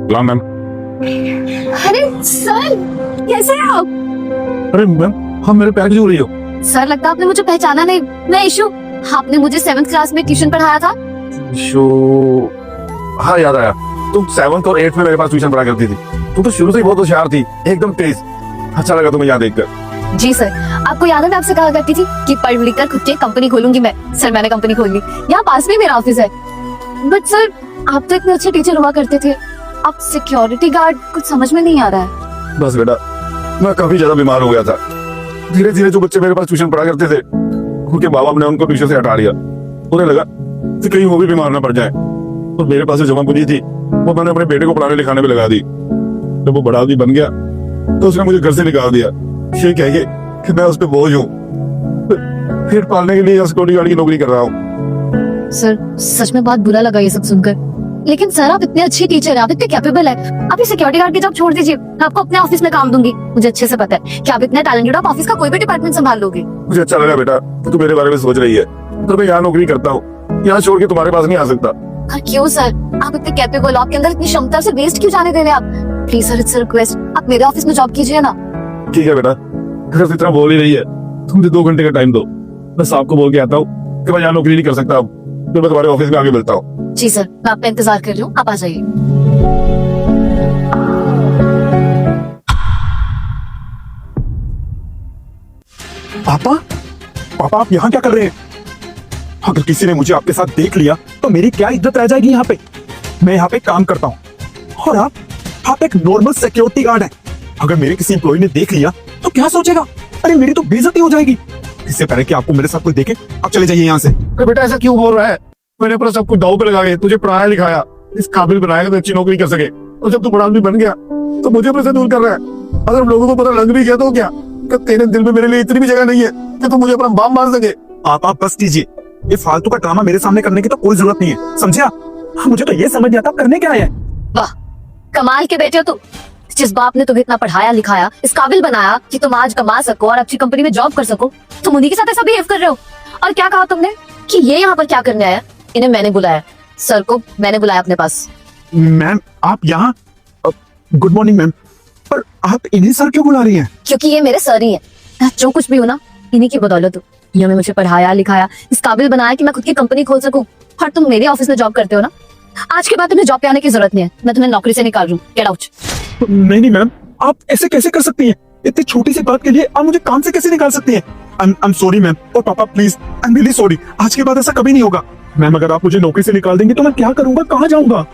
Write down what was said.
सलाम मैम। अरे सर, कैसे हैं आप? अरे मैम, हाँ मेरे पैर क्यों रही हो? सर, लगता है आपने मुझे पहचाना नहीं। मैं इशू, आपने मुझे 7th क्लास में ट्यूशन पढ़ाया था। शो, हाँ याद आया। तुम 7th और 8th में मेरे पास ट्यूशन पढ़ा करती थी। तुम तो शुरू से ही बहुत होशियार थी, एकदम तेज। अच्छा लगा तुम्हें यहाँ देखकर। जी सर, आपको याद है मैं आपसे कहा करती थी कि पढ़ लिख कर खुद की कंपनी खोलूंगी मैं। सर, मैंने कंपनी खोल ली। यहाँ पास में मेरा ऑफिस है। बट सर, आप तो इतने अच्छे टीचर हुआ करते थे, आप सिक्योरिटी गार्ड, कुछ समझ में नहीं आ रहा है। बस बेटा, मैं काफी ज्यादा बीमार हो गया था। धीरे धीरे जो बच्चे मेरे पास ट्यूशन पढ़ा करते थे, उनके माँ बाप ने उनको ट्यूशन से हटा दिया। उन्हें लगा कि कहीं वो भी बीमार ना पड़ जाए। और मेरे पास जो जमा पूंजी थी वो मैंने अपने बेटे को पढ़ाने लिखाने में लगा दी। जब वो बड़ा आदमी बन गया तो उसने मुझे घर से निकाल दिया, ये कह के कि मैं उस पर बोझ हूँ। फिर पालने के लिए सिक्योरिटी गार्ड की नौकरी कर रहा हूँ। सर, सच में बहुत बुरा लगा ये सब सुनकर। लेकिन सर, आप इतने अच्छे टीचर हैं, आप इतने कैपेबल हैं। आप ये सिक्योरिटी गार्ड की जॉब छोड़ दीजिए, मैं आपको अपने ऑफिस में काम दूंगी। मुझे अच्छे से पता है कि आप इतने टैलेंटेड, आप ऑफिस का कोई भी डिपार्टमेंट संभाल लोगे। मुझे अच्छा लगा बेटा कि तू मेरे बारे में सोच रही है। तो मैं यहाँ नौकरी करता हूँ, यहाँ छोड़ के तुम्हारे पास नहीं आ सकता। क्यों सर? आप इतने कैपेबल, आपके अंदर इतनी क्षमता, से वेस्ट क्यों जाने दे रहे हैं आप? Please sir, it's a request, आप मेरे ऑफिस में जॉब कीजिए ना। ठीक है बेटा, अगर इतना बोल ही रही है तो मुझे 2 घंटे का टाइम दो। मैं साहब को बोल के आता हूँ कि मैं यहाँ नौकरी नहीं कर सकता। अब फिर मैं तुम्हारे ऑफिस में आगे मिलता हूँ। जी सर, मैं आपका इंतजार कर रही हूँ, आप आ जाइए। पापा, पापा आप यहाँ क्या कर रहे हैं? अगर किसी ने मुझे आपके साथ देख लिया तो मेरी क्या इज्जत रह जाएगी यहाँ पे? मैं यहाँ पे काम करता हूँ और आप एक नॉर्मल सिक्योरिटी गार्ड हैं। अगर मेरे किसी एम्प्लॉय ने देख लिया तो क्या सोचेगा? अरे मेरी तो बेइज्जती हो जाएगी। इससे पहले कि आपको मेरे साथ कोई देखे, आप चले जाइए यहाँ से। अरे बेटा, ऐसा क्यों बोल रहा है? मैंने अपना सब कुछ दाव पे लगा के तुझे पढ़ाया लिखाया, इस काबिल बनाया कि अच्छी नौकरी कर सके। और जब तू बड़ा आदमी बन गया तो मुझे अपने से दूर कर रहा है। अगर लोगों को पता लग भी गया तो क्या कि तेरे दिल में मेरे लिए इतनी भी जगह नहीं है कि तू मुझे अपना बाप मान सके। आप बस कीजिए, ये फालतू का ड्रामा मेरे सामने करने की तो कोई जरूरत नहीं है, समझे आप? मुझे तो ये समझ नहीं आता करने क्या है। वाह, कमाल के बेटे हो तुम। जिस बाप ने तुम्हें इतना पढ़ाया लिखाया, इस काबिल बनाया कि तुम आज कमा सको और अच्छी कंपनी में जॉब कर सको, तुम उन्हीं के साथ ऐसा बिहेव कर रहे हो। और क्या कहा तुमने कि ये यहाँ पर क्या करने आया? इन्हें मैंने बुलाया, सर को मैंने बुलाया अपने पास। मैम आप यहाँ, गुड मॉर्निंग मैम, पर आप इन्हें सर क्यों बुला रही हैं? क्योंकि ये मेरे सर ही है। मैं जो कुछ भी हूँ ना, इन्हीं की बदौलत हूँ। इन्होंने मुझे पढ़ाया लिखाया, इस काबिल बनाया कि मैं खुद की कंपनी खोल सकूं। और तुम मेरे ऑफिस में जॉब करते हो ना, आज के बाद तुम्हें जॉब पे आने की जरूरत नहीं है। मैं तुम्हें नौकरी से निकाल रही हूँ। Get out. नहीं मैम, आप ऐसे कैसे कर सकती हैं? इतनी छोटी सी बात के लिए आप मुझे काम से कैसे निकाल सकती हैं? I am sorry ma'am. और पापा please, I am really sorry. आज के बाद ऐसा कभी नहीं होगा। मैम अगर आप मुझे नौकरी से निकाल देंगे तो मैं क्या करूंगा, कहाँ जाऊंगा?